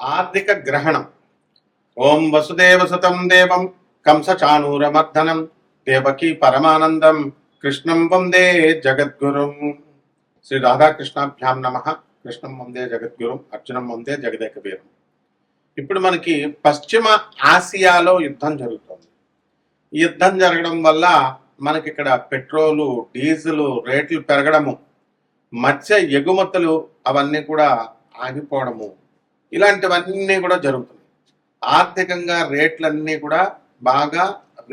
ఆర్థిక గ్రహణం. ఓం వసుదేవసుతం దేవం కంసచానూరమర్దనం దేవకీ పరమానందం కృష్ణం వందే జగద్గురుం. శ్రీ రాధాకృష్ణాభ్యాం నమః. కృష్ణం వందే జగద్గురుం, అర్జునం వందే జగదేక వీరం. ఇప్పుడు మనకి పశ్చిమ ఆసియాలో యుద్ధం జరుగుతుంది. ఈ యుద్ధం జరగడం వల్ల మనకి ఇక్కడ పెట్రోలు, డీజిల్ రేట్లు పెరగడము, మత్స్య ఎగుమతులు అవన్నీ కూడా ఆగిపోవడము, ఇలాంటివన్నీ కూడా జరుగుతున్నాయి. ఆర్థికంగా రేట్లన్నీ కూడా బాగా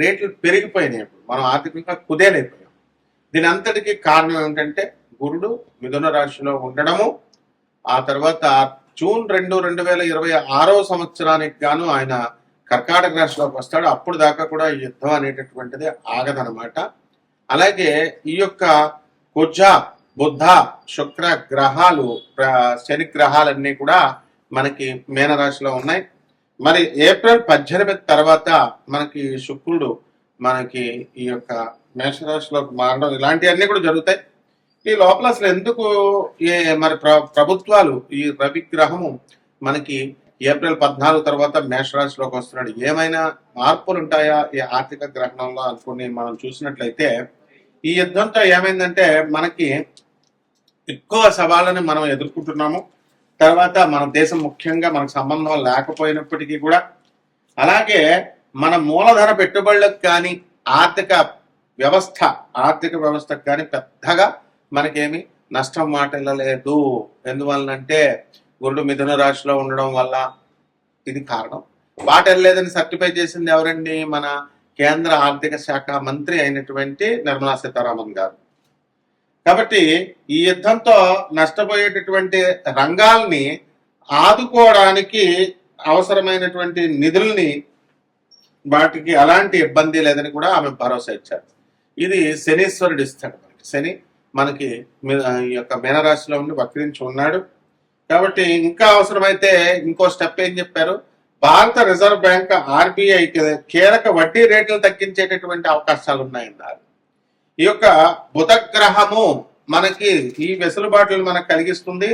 రేట్లు పెరిగిపోయినాయి. మనం ఆర్థికంగా కుదేలైపోయాం. దీని అంతటికీ కారణం ఏమిటంటే గురుడు మిథున రాశిలో ఉండడము. ఆ తర్వాత జూన్ 2, 2026 సంవత్సరానికి గాను ఆయన కర్కాటక రాశిలోకి వస్తాడు. అప్పుడు దాకా కూడా ఈ యుద్ధం అనేటటువంటిది ఆగదనమాట. అలాగే ఈ యొక్క కుజ, బుద్ధ, శుక్ర గ్రహాలు, శని గ్రహాలన్నీ కూడా మనకి మీనరాశిలో ఉన్నాయి. మరి ఏప్రిల్ 18 తర్వాత మనకి శుక్రుడు మనకి ఈ యొక్క మేషరాశిలోకి మారడం, ఇలాంటివన్నీ కూడా జరుగుతాయి. ఈ లోపల అసలు ఎందుకు మరి ప్రభుత్వాలు ఈ రవి గ్రహము మనకి ఏప్రిల్ 14 తర్వాత మేషరాశిలోకి వస్తున్నాడు, ఏమైనా మార్పులు ఉంటాయా ఈ ఆర్థిక గ్రహణంలో అనుకుని మనం చూసినట్లయితే, ఈ యుద్ధంతో ఏమైందంటే మనకి ఎక్కువ సవాళ్ళని మనం ఎదుర్కొంటున్నాము. తర్వాత మన దేశం ముఖ్యంగా మనకు సంబంధం లేకపోయినప్పటికీ కూడా, అలాగే మన మూలధన పెట్టుబడులకు కానీ ఆర్థిక వ్యవస్థకు కానీ పెద్దగా మనకేమి నష్టం వాటిల్లలేదు. ఎందువలనంటే గురుడు మిథున రాశిలో ఉండడం వల్ల ఇది కారణం. వాటిల్లలేదని సర్టిఫై చేసింది ఎవరండి? మన కేంద్ర ఆర్థిక శాఖ మంత్రి అయినటువంటి నిర్మలా సీతారామన్ గారు. కాబట్టి ఈ యుద్ధంతో నష్టపోయేటటువంటి రంగాల్ని ఆదుకోవడానికి అవసరమైనటువంటి నిధుల్ని, వాటికి అలాంటి ఇబ్బంది లేదని కూడా ఆమె భరోసా ఇచ్చారు. ఇది శనీశ్వరుడు ఇస్తాడు మనకి. శని మనకి ఈ యొక్క మీనరాశిలో ఉండి వక్రించి ఉన్నాడు. కాబట్టి ఇంకా అవసరమైతే ఇంకో స్టెప్ ఏం చెప్పారు? భారత రిజర్వ్ బ్యాంక్ RBI కీలక వడ్డీ రేట్లు తగ్గించేటటువంటి అవకాశాలు ఉన్నాయన్నారు. ఈ యొక్క బుధగ్రహము మనకి ఈ వెసులుబాటులు మనకు కలిగిస్తుంది.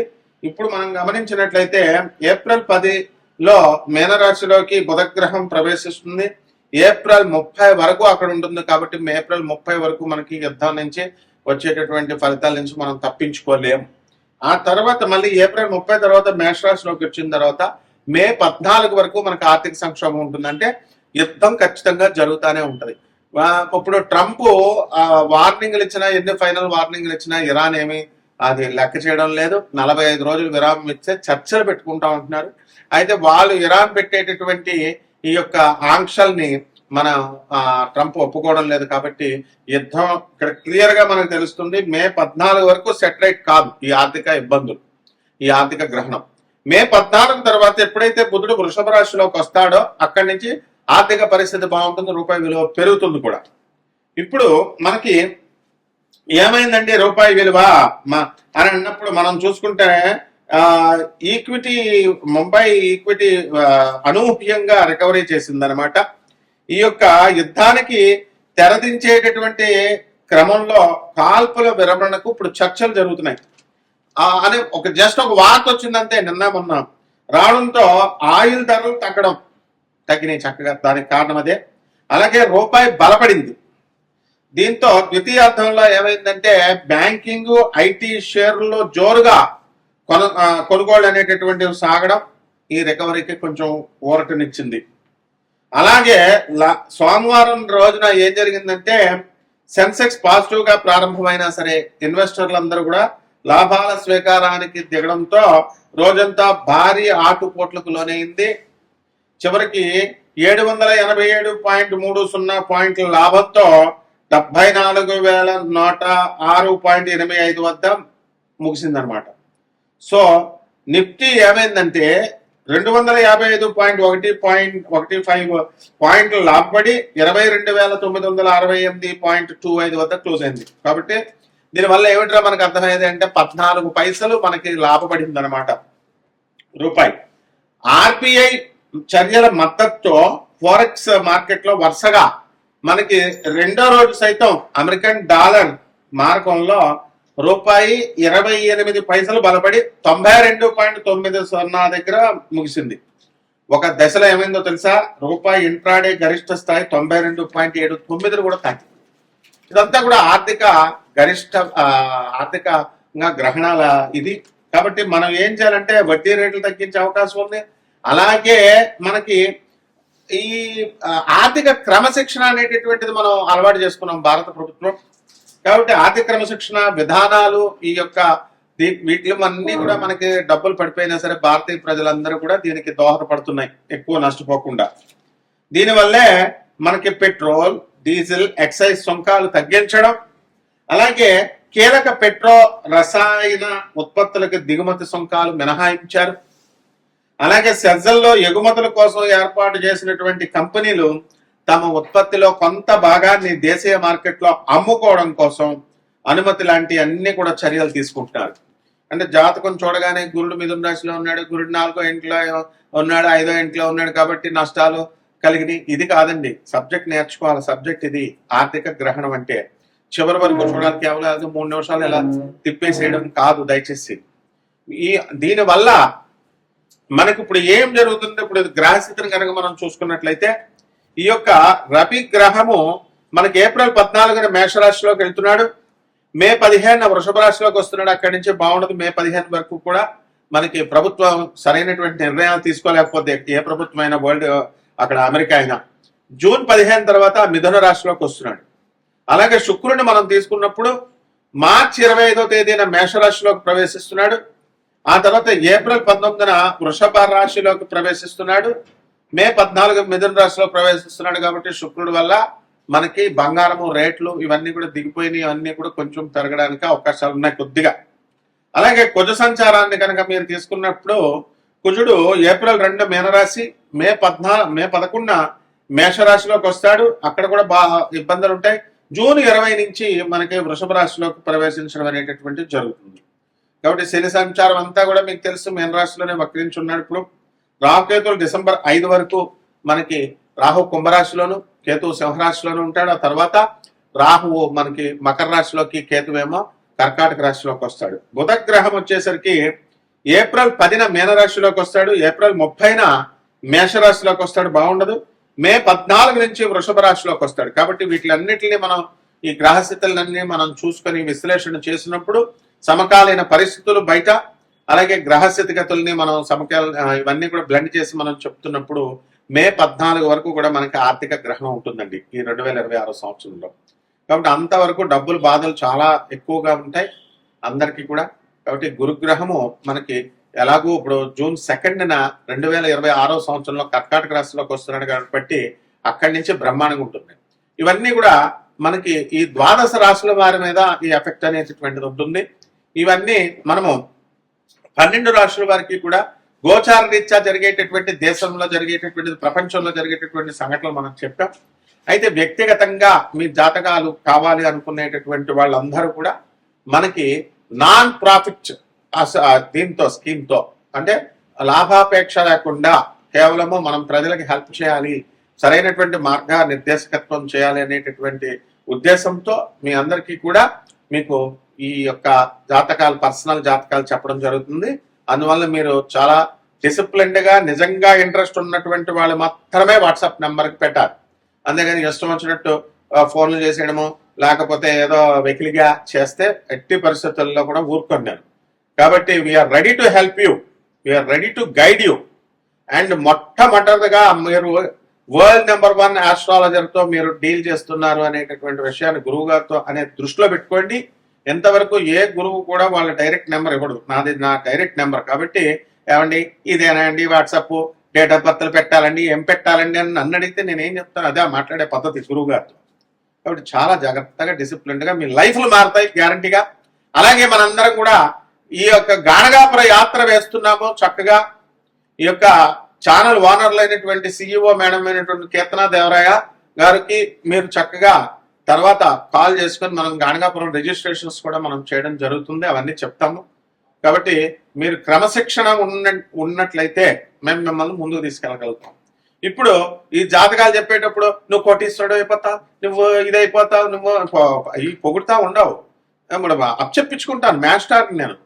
ఇప్పుడు మనం గమనించినట్లయితే ఏప్రిల్ 10లో మీనరాశిలోకి బుధగ్రహం ప్రవేశిస్తుంది. ఏప్రిల్ 30 వరకు అక్కడ ఉంటుంది. కాబట్టి ఏప్రిల్ 30 వరకు మనకి యుద్ధం నుంచి వచ్చేటటువంటి ఫలితాల నుంచి మనం తప్పించుకోలేము. ఆ తర్వాత మళ్ళీ ఏప్రిల్ 30 తర్వాత మేషరాశిలోకి వచ్చిన తర్వాత మే 14 వరకు మనకు ఆర్థిక సంక్షోభం ఉంటుందంటే యుద్ధం ఖచ్చితంగా జరుగుతూనే ఉంటది. ఇప్పుడు ట్రంప్ వార్నింగ్లు ఇచ్చినా, ఎన్ని ఫైనల్ వార్నింగ్లు ఇచ్చినా ఇరాన్ ఏమి అది లెక్క చేయడం లేదు. 45 రోజులు విరామం ఇచ్చే చర్చలు పెట్టుకుంటా ఉంటున్నారు. అయితే వాళ్ళు ఇరాన్ పెట్టేటటువంటి ఈ యొక్క ఆంక్షల్ని మన ట్రంప్ ఒప్పుకోవడం లేదు. కాబట్టి యుద్ధం ఇక్కడ క్లియర్ గా మనకు తెలుస్తుంది. మే 14 వరకు సెటిలైట్ కాదు ఈ ఆర్థిక ఇబ్బందులు, ఈ ఆర్థిక గ్రహణం. మే 14 తర్వాత ఎప్పుడైతే బుధుడు వృషభ రాశిలోకి వస్తాడో అక్కడి నుంచి ఆర్థిక పరిస్థితి బాగుంటుంది, రూపాయి విలువ పెరుగుతుంది కూడా. ఇప్పుడు మనకి ఏమైందండి రూపాయి విలువ అని అన్నప్పుడు మనం చూసుకుంటే ఈక్విటీ, ముంబై ఈక్విటీ అనూహ్యంగా రికవరీ చేసిందనమాట. ఈ యొక్క యుద్ధానికి తెరదించేటటువంటి క్రమంలో కాల్పుల విరమణకు ఇప్పుడు చర్చలు జరుగుతున్నాయి అని జస్ట్ ఒక వార్త వచ్చిందంటే నిన్న మొన్న రావడంతో ఆయిల్ ధరలు తగ్గినాయి చక్కగా. దానికి కారణం అదే. అలాగే రూపాయి బలపడింది. దీంతో ద్వితీయార్థంలో ఏమైందంటే బ్యాంకింగ్, IT షేర్లలో జోరుగా కొనుగోలు అనేటటువంటివి సాగడం ఈ రికవరీకి కొంచెం ఊరటనిచ్చింది. అలాగే సోమవారం రోజున ఏం జరిగిందంటే సెన్సెక్స్ పాజిటివ్ గా ప్రారంభమైనా సరే ఇన్వెస్టర్లందరూ కూడా లాభాల స్వీకారానికి దిగడంతో రోజంతా భారీ ఆటుపోట్లకు లోనైంది. చివరికి 787.30 పాయింట్ల లాభంతో 74,106.85 వద్ద ముగిసిందనమాట. సో నిఫ్టీ ఏమైందంటే 255.15 పాయింట్లు లాభపడి 22,968.25 వద్ద క్లోజ్ అయింది. కాబట్టి దీనివల్ల ఏమిట్రా మనకు అర్థమయ్యేది అంటే 14 పైసలు మనకి లాభపడింది అనమాట రూపాయి. RBI చర్యల మద్దతుతో ఫారెక్స్ మార్కెట్ లో వరుసగా మనకి రెండో రోజు సైతం అమెరికన్ డాలర్ మార్కంలో రూపాయి 28 బలపడి 92.90 దగ్గర ముగిసింది. ఒక దశలో ఏమైందో తెలుసా, రూపాయి ఇంట్రాడే గరిష్ట స్థాయి 92.79 కూడా తాకింది. ఇదంతా కూడా ఆర్థికంగా గ్రహణాల ఇది. కాబట్టి మనం ఏం చేయాలంటే వడ్డీ రేట్లు తగ్గించే అవకాశం ఉంది. అలాగే మనకి ఈ ఆర్థిక క్రమశిక్షణ అనేటటువంటిది మనం అలవాటు చేసుకున్నాం భారత ప్రభుత్వం. కాబట్టి ఆర్థిక క్రమశిక్షణ విధానాలు ఈ యొక్క వీటిలో అన్ని కూడా మనకి డబ్బులు పడిపోయినా సరే భారతీయ ప్రజలందరూ కూడా దీనికి దోహదపడుతున్నాయి ఎక్కువ నష్టపోకుండా. దీనివల్లే మనకి పెట్రోల్, డీజిల్, ఎక్సైజ్ సుంకాలు తగ్గించడం, అలాగే కీలక పెట్రో రసాయన ఉత్పత్తులకు దిగుమతి సుంకాలు మినహాయించారు. అలాగే సెజ్జల్లో ఎగుమతుల కోసం ఏర్పాటు చేసినటువంటి కంపెనీలు తమ ఉత్పత్తిలో కొంత భాగాన్ని దేశీయ మార్కెట్లో అమ్ముకోవడం కోసం అనుమతి లాంటి అన్ని కూడా చర్యలు తీసుకుంటున్నారు. అంటే జాతకం చూడగానే గురుడు మిథున రాశిలో ఉన్నాడు, గురుడు 4వ ఇంట్లో ఉన్నాడు, 5వ ఇంట్లో ఉన్నాడు కాబట్టి నష్టాలు కలిగినాయి. ఇది కాదండి, సబ్జెక్ట్ నేర్చుకోవాలి. సబ్జెక్ట్ ఇది ఆర్థిక గ్రహణం అంటే. చివరి వరకు చూడాలి, కేవలం 3 నిమిషాలు ఇలా తిప్పేసేయడం కాదు దయచేసి. దీనివల్ల మనకి ఇప్పుడు ఏం జరుగుతుంది, ఇప్పుడు గ్రహస్థితిని కనుక మనం చూసుకున్నట్లయితే ఈ యొక్క రవి గ్రహము మనకి ఏప్రిల్ 14న మేషరాశిలోకి వెళ్తున్నాడు, మే 15న వృషభ రాశిలోకి వస్తున్నాడు. అక్కడి నుంచి బాగుండదు. మే 15 వరకు కూడా మనకి ప్రభుత్వం సరైనటువంటి నిర్ణయాలు తీసుకోలేకపోతే, ఏ ప్రభుత్వం వరల్డ్ అక్కడ అమెరికా అయినా, జూన్ 15 తర్వాత మిథున రాశిలోకి వస్తున్నాడు. అలాగే శుక్రుడిని మనం తీసుకున్నప్పుడు మార్చి 25వ తేదీన మేషరాశిలోకి ప్రవేశిస్తున్నాడు. ఆ తర్వాత ఏప్రిల్ 19న వృషభ రాశిలోకి ప్రవేశిస్తున్నాడు, మే 14 మిథున రాశిలో ప్రవేశిస్తున్నాడు. కాబట్టి శుక్రుడి వల్ల మనకి బంగారము రేట్లు ఇవన్నీ కూడా దిగిపోయినాయి, ఇవన్నీ కూడా కొంచెం పెరగడానికి అవకాశాలు ఉన్నాయి కొద్దిగా. అలాగే కుజ సంచారాన్ని కనుక మీరు తీసుకున్నప్పుడు కుజుడు ఏప్రిల్ 2 మీనరాశి, మే 11న మేషరాశిలోకి వస్తాడు. అక్కడ కూడా బాగా ఇబ్బందులు ఉంటాయి. జూన్ 20 నుంచి మనకి వృషభ రాశిలోకి ప్రవేశించడం అనేటటువంటిది జరుగుతుంది. కాబట్టి శని సంచారం అంతా కూడా మీకు తెలుసు, మీనరాశిలోనే వక్రించి ఉన్నాడు. ఇప్పుడు రాహుకేతులు డిసెంబర్ 5 వరకు మనకి రాహు కుంభరాశిలోను, కేతువు సింహరాశిలోను ఉంటాడు. ఆ తర్వాత రాహువు మనకి మకర రాశిలోకి, కేతువేమో కర్కాటక రాశిలోకి వస్తాడు. బుధ గ్రహం వచ్చేసరికి ఏప్రిల్ 10న మీనరాశిలోకి వస్తాడు, ఏప్రిల్ 30న మేషరాశిలోకి వస్తాడు, బాగుండదు. మే 14 నుంచి వృషభ రాశిలోకి వస్తాడు. కాబట్టి వీటిలన్నిటిని మనం ఈ గ్రహస్థితులన్నీ మనం చూసుకొని విశ్లేషణ చేసినప్పుడు సమకాలీన పరిస్థితులు బయట, అలాగే గ్రహస్థితిగతుల్ని మనం ఇవన్నీ కూడా బ్లెండ్ చేసి మనం చెప్తున్నప్పుడు మే 14 వరకు కూడా మనకి ఆర్థిక గ్రహణం ఉంటుందండి ఈ 2026 సంవత్సరంలో. కాబట్టి అంతవరకు డబ్బుల బాధలు చాలా ఎక్కువగా ఉంటాయి అందరికీ కూడా. కాబట్టి గురుగ్రహము మనకి ఎలాగూ ఇప్పుడు జూన్ 2న 2026 సంవత్సరంలో కర్కాటక రాశిలోకి వస్తున్నాడు కాబట్టి అక్కడి నుంచి బ్రహ్మాండంగా ఉంటుంది. ఇవన్నీ కూడా మనకి ఈ 12 రాశుల వారి మీద ఈ ఎఫెక్ట్ అనేటటువంటిది ఉంటుంది. ఇవన్నీ మనము 12 రాశుల వారికి కూడా గోచార రీత్యా జరిగేటటువంటి, దేశంలో జరిగేటటువంటి, ప్రపంచంలో జరిగేటటువంటి సంఘటనలు మనం చెప్పాం. అయితే వ్యక్తిగతంగా మీ జాతకాలు కావాలి అనుకునేటటువంటి వాళ్ళందరూ కూడా మనకి నాన్ ప్రాఫిట్ దీంతో స్కీమ్తో, అంటే లాభాపేక్ష లేకుండా కేవలము మనం ప్రజలకి హెల్ప్ చేయాలి, సరైనటువంటి మార్గ నిర్దేశకత్వం చేయాలి అనేటటువంటి ఉద్దేశంతో మీ అందరికీ కూడా మీకు ఈ యొక్క జాతకాలు, పర్సనల్ జాతకాలు చెప్పడం జరుగుతుంది. అందువల్ల మీరు చాలా డిసిప్లిన్డ్ గా, నిజంగా ఇంట్రెస్ట్ ఉన్నటువంటి వాళ్ళు మాత్రమే వాట్సాప్ నెంబర్కి పెట్టాలి. అంతేగాని ఇష్టం వచ్చినట్టు ఫోన్లు చేసేయడము, లేకపోతే ఏదో వెకిలిగా చేస్తే ఎట్టి పరిస్థితుల్లో కూడా ఊరుకున్నాను. కాబట్టి we are ready to help you, we are ready to guide you. And మొట్టమొదటిగా మీరు వరల్డ్ నెంబర్ 1 ఆస్ట్రాలజర్తో మీరు డీల్ చేస్తున్నారు అనేటటువంటి విషయాన్ని గురువు గారితో అనే దృష్టిలో పెట్టుకోండి. ఎంతవరకు ఏ గురువు కూడా వాళ్ళ డైరెక్ట్ నెంబర్ ఇవ్వడు, నా డైరెక్ట్ నెంబర్. కాబట్టి ఏమండి ఇదేనా అండి వాట్సాప్, డేట్ ఆఫ్ బర్త్లు పెట్టాలండి, ఏం పెట్టాలండి అని నన్ను అడిగితే నేనేం చెప్తాను, అదే మాట్లాడే పద్ధతి గురువు గారితో. కాబట్టి చాలా జాగ్రత్తగా, డిసిప్లిన్డ్గా మీ లైఫ్లు మారుతాయి గ్యారంటీగా. అలాగే మనందరం కూడా ఈ యొక్క గాణగాపుర యాత్ర వేస్తున్నాము చక్కగా. ఈ యొక్క ఛానల్ ఓనర్లు అయినటువంటి CEO మేడం అయినటువంటి కీర్తనా దేవరాయ గారికి మీరు చక్కగా తర్వాత కాల్ చేసుకొని మనం గాణగాపురం రిజిస్ట్రేషన్స్ కూడా మనం చేయడం జరుగుతుంది, అవన్నీ చెప్తాము. కాబట్టి మీరు క్రమశిక్షణ ఉన్నట్లయితే మేము మిమ్మల్ని ముందుకు తీసుకెళ్ళగలుగుతాం. ఇప్పుడు ఈ జాతకాలు చెప్పేటప్పుడు నువ్వు కోటీశ్వరుడు అయిపోతావు, నువ్వు ఇదైపోతావు, నువ్వు ఈ పొగుడుతా ఉండవు. ఇప్పుడు అప్పచెప్పించుకుంటాను మాస్టర్ నేను.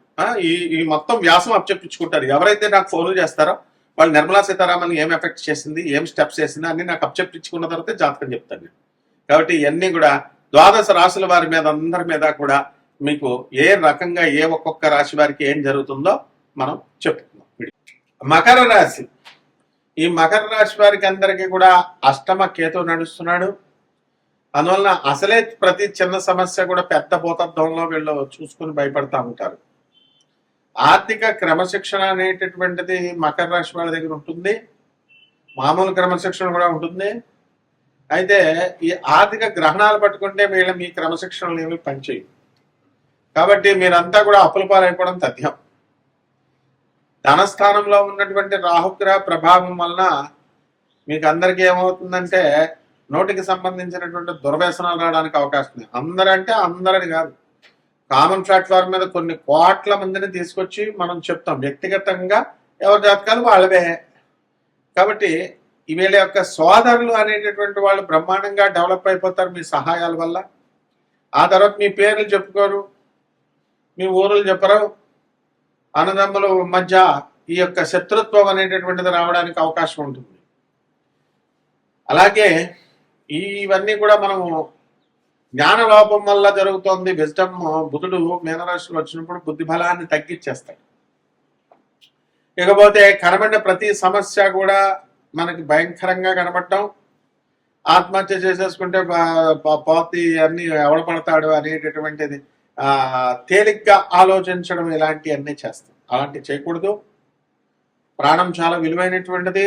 ఈ ఈ మొత్తం వ్యాసం అప్పచెప్పించుకుంటారు. ఎవరైతే నాకు ఫోన్లు చేస్తారో వాళ్ళు నిర్మలా సీతారామన్ ఏం ఎఫెక్ట్ చేసింది, ఏం స్టెప్స్ చేసింది అన్ని నాకు అప్పచెప్పించుకున్న తర్వాత జాతకం చెప్తాను నేను. కాబట్టి ఇవన్నీ కూడా ద్వాదశ రాశుల వారి మీద అందరి మీద కూడా మీకు ఏ రకంగా ఏ ఒక్కొక్క రాశి వారికి ఏం జరుగుతుందో మనం చెప్పుకుందాం. మకర రాశి. ఈ మకర రాశి వారికి అందరికీ కూడా అష్టమ కేతు నడుస్తున్నాడు. అందువలన అసలే ప్రతి చిన్న సమస్య కూడా పెద్ద భూతత్వంలో వీళ్ళు చూసుకుని భయపడతా ఉంటారు. ఆర్థిక క్రమశిక్షణ అనేటటువంటిది మకర రాశి వాళ్ళ దగ్గర ఉంటుంది. మామూలు క్రమశిక్షణ కూడా ఉంటుంది. అయితే ఈ ఆర్థిక గ్రహణాలు పట్టుకుంటే వీళ్ళ మీ క్రమశిక్షణలు ఏమి పనిచేయవు. కాబట్టి మీరంతా కూడా అప్పుల పాలైపోవడం తథ్యం. ధనస్థానంలో ఉన్నటువంటి రాహుగ్రహ ప్రభావం వలన మీకు అందరికీ ఏమవుతుందంటే నోటికి సంబంధించినటువంటి దుర్వ్యసనాలు రావడానికి అవకాశం ఉంది. అందరంటే అందరని కాదు, కామన్ ప్లాట్ఫామ్ మీద కొన్ని కోట్ల మందిని తీసుకొచ్చి మనం చెప్తాం. వ్యక్తిగతంగా ఎవరి జాతకాలు వాళ్ళవే. కాబట్టి వీళ్ళ యొక్క సోదరులు అనేటటువంటి వాళ్ళు బ్రహ్మాండంగా డెవలప్ అయిపోతారు మీ సహాయాల వల్ల. ఆ తర్వాత మీ పేర్లు చెప్పుకోరు, మీ ఊరులు చెప్పరు. అన్నదమ్ముల మధ్య ఈ యొక్క శత్రుత్వం అనేటటువంటిది రావడానికి అవకాశం ఉంటుంది. అలాగే ఇవన్నీ కూడా మనము జ్ఞాన లోపం వల్ల జరుగుతోంది. విజ్డమ్ బుధుడు మీనరాశిలో వచ్చినప్పుడు బుద్ధి బలాన్ని తగ్గించేస్తాడు. ఇకపోతే కనబడిన ప్రతి సమస్య కూడా మనకి భయంకరంగా కనబడటం, ఆత్మహత్య చేసేసుకుంటే పోతి అన్ని ఎవడ పడతాడు అనేటటువంటిది తేలిగ్గా ఆలోచించడం, ఇలాంటివన్నీ చేస్తాం. అలాంటివి చేయకూడదు. ప్రాణం చాలా విలువైనటువంటిది.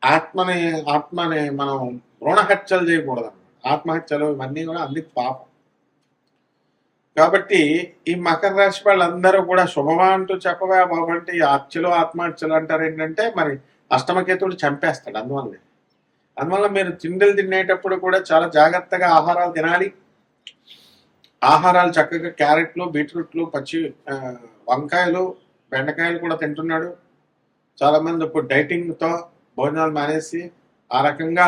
ఆత్మని మనం రుణహత్యలు చేయకూడదు. ఆత్మహత్యలు ఇవన్నీ కూడా అందుకు పాపం. కాబట్టి ఈ మకర రాశి వాళ్ళందరూ కూడా శుభమా అంటూ చెప్పవా బాబు అంటే ఈ హత్యలు ఆత్మహత్యలు అంటారు. ఏంటంటే మరి అష్టమకేతుడు చంపేస్తాడు. అందువల్ల మీరు తిండిలు తినేటప్పుడు కూడా చాలా జాగ్రత్తగా ఆహారాలు తినాలి. ఆహారాలు చక్కగా క్యారెట్లు, బీట్రూట్లు, పచ్చి వంకాయలు, బెండకాయలు కూడా తింటున్నాడు. చాలామంది ఇప్పుడు డైటింగ్తో భోజనాలు మానేసి ఆ రకంగా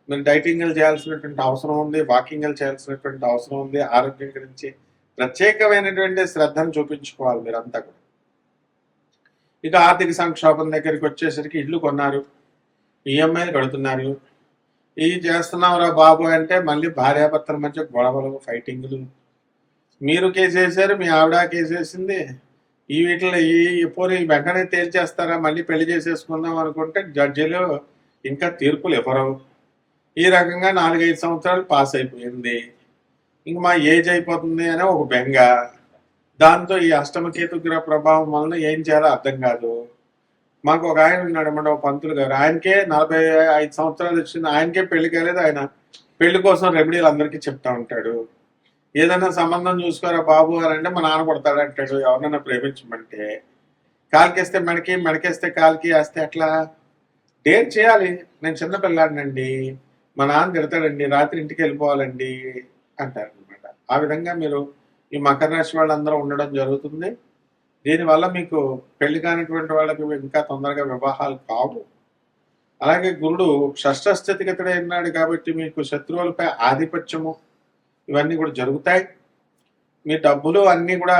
మీరు డైటింగ్లు చేయాల్సినటువంటి అవసరం ఉంది, వాకింగ్లు చేయాల్సినటువంటి అవసరం ఉంది. ఆరోగ్యం గురించి ప్రత్యేకమైనటువంటి శ్రద్ధను చూపించుకోవాలి మీరంతా కూడా. ఇక ఆర్థిక సంక్షోభం దగ్గరికి వచ్చేసరికి ఇల్లు కొన్నారు, ఈఎంఐలు కడుతున్నారు. ఇవి చేస్తున్నావురా బాబు అంటే మళ్ళీ భార్యాభర్తల మధ్య గొడవలు, ఫైటింగ్లు. మీరు కేసేసారు, మీ ఆవిడ కేసేసింది. ఈ వీటిలో పోనీ వెంటనే తేల్చేస్తారా, మళ్ళీ పెళ్లి చేసేసుకుందాం అనుకుంటే జడ్జిలు ఇంకా తీర్పులు ఇవ్వరు. ఈ రకంగా 4-5 సంవత్సరాలు పాస్ అయిపోయింది. ఇంక మా ఏజ్ అయిపోతుంది అనే ఒక బెంగ. దాంతో ఈ అష్టమకేతు గ్రహ ప్రభావం వలన ఏం చేయాలో అర్థం కాదు. మాకు ఒక ఆయన ఉన్నాడు అన్నమాట, ఒక పంతులు గారు. ఆయనకే 45 సంవత్సరాలు వచ్చింది, ఆయనకే పెళ్లి కాలేదు. ఆయన పెళ్లి కోసం రెమెడీలు అందరికీ చెప్తా ఉంటాడు. ఏదైనా సంబంధం చూసుకోరా బాబు అని అంటే మా నాన్న కొడతాడు అంటాడు. ఎవరినైనా ప్రేమించమంటే కాలికేస్తే మెడకి, మెడకేస్తే కాలికి వేస్తే ఎట్లా? డేర్ చేయాలి. నేను చిన్నపిల్లాడినండి, మా నాన్న తిడతాడండి, రాత్రి ఇంటికి వెళ్ళిపోవాలండి అంటారు అనమాట. ఆ విధంగా మీరు ఈ మకర రాశి వాళ్ళందరూ ఉండడం జరుగుతుంది. దీనివల్ల మీకు పెళ్లి కానిటువంటి వాళ్ళకి ఇంకా తొందరగా వివాహాలు కావు. అలాగే గురుడు షష్ఠ స్థితిగతుడే ఉన్నాడు కాబట్టి మీకు శత్రువులపై ఆధిపత్యము ఇవన్నీ కూడా జరుగుతాయి. మీ డబ్బులు అన్నీ కూడా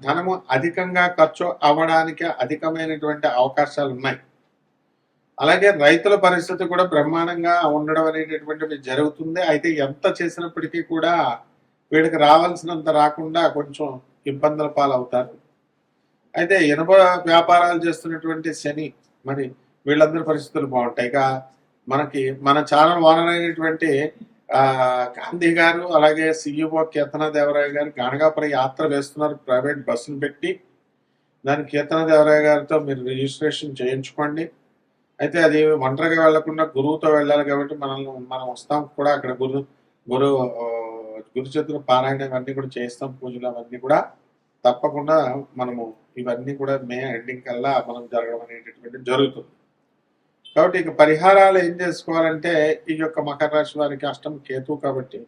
ధనము అధికంగా ఖర్చు అవ్వడానికి అధికమైనటువంటి అవకాశాలు ఉన్నాయి. అలాగే రైతుల పరిస్థితి కూడా బ్రహ్మాండంగా ఉండడం అనేటటువంటిది జరుగుతుంది. అయితే ఎంత చేసినప్పటికీ కూడా వీడికి రావాల్సినంత రాకుండా కొంచెం ఇబ్బందుల పాలవుతారు. అయితే ఇనుప వ్యాపారాలు చేస్తున్నటువంటి శని, మరి వీళ్ళందరి పరిస్థితులు బాగుంటాయి. ఇక మన ఛానల్ ఓనర్ అయినటువంటి గాంధీ గారు, అలాగే సిఇఓ కీర్తనాదేవరాయ గారు గానగాపుర యాత్ర వేస్తున్నారు. ప్రైవేట్ బస్సులు పెట్టి దాని కీర్తనాదేవరాయ గారితో మీరు రిజిస్ట్రేషన్ చేయించుకోండి. అయితే అది ఒంటరిగా వెళ్లకుండా గురువుతో వెళ్ళాలి కాబట్టి మనం వస్తాం కూడా. అక్కడ గురు చేతుల పారాయణ ఇవన్నీ కూడా చేస్తాం, పూజలు అవన్నీ కూడా తప్పకుండా మనము ఇవన్నీ కూడా మే ఎండింగ్ కల్లా మనం జరగడం అనేటటువంటి జరుగుతుంది. కాబట్టి ఇక పరిహారాలు ఏం చేసుకోవాలంటే ఈ యొక్క మకర రాశి వారికి అష్టం కేతు కాబట్టి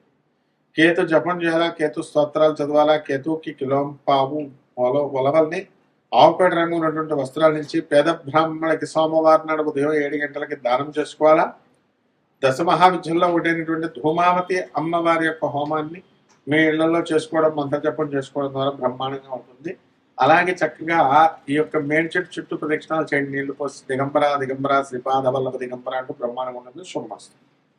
కేతు జపం చేయాలా, కేతు స్తోత్రాలు చదవాలా, కేతుకి కిలోం పావు ఒలవల్ని ఆవుపేట రంగు ఉన్నటువంటి వస్త్రాల నుంచి పేద బ్రాహ్మణులకి సోమవారం నాడు ఉదయం 7 గంటలకి దానం చేసుకోవాలా. దశ మహావిద్యల్లో ఒకటైనటువంటి ధూమావతి అమ్మవారి యొక్క హోమాన్ని మీ ఇళ్లలో చేసుకోవడం, మంత్ర జపం చేసుకోవడం ద్వారా బ్రహ్మాండంగా ఉంటుంది. అలాగే చక్కగా ఈ యొక్క మేడి చెట్టు చుట్టూ ప్రదక్షిణాలు చేయండి, నీళ్లు పోసి దిగంబర దిగంబర శ్రీపాద వల్లభ దిగంబర అంటూ బ్రహ్మాండంగా ఉంటుంది. శుభమస్తు.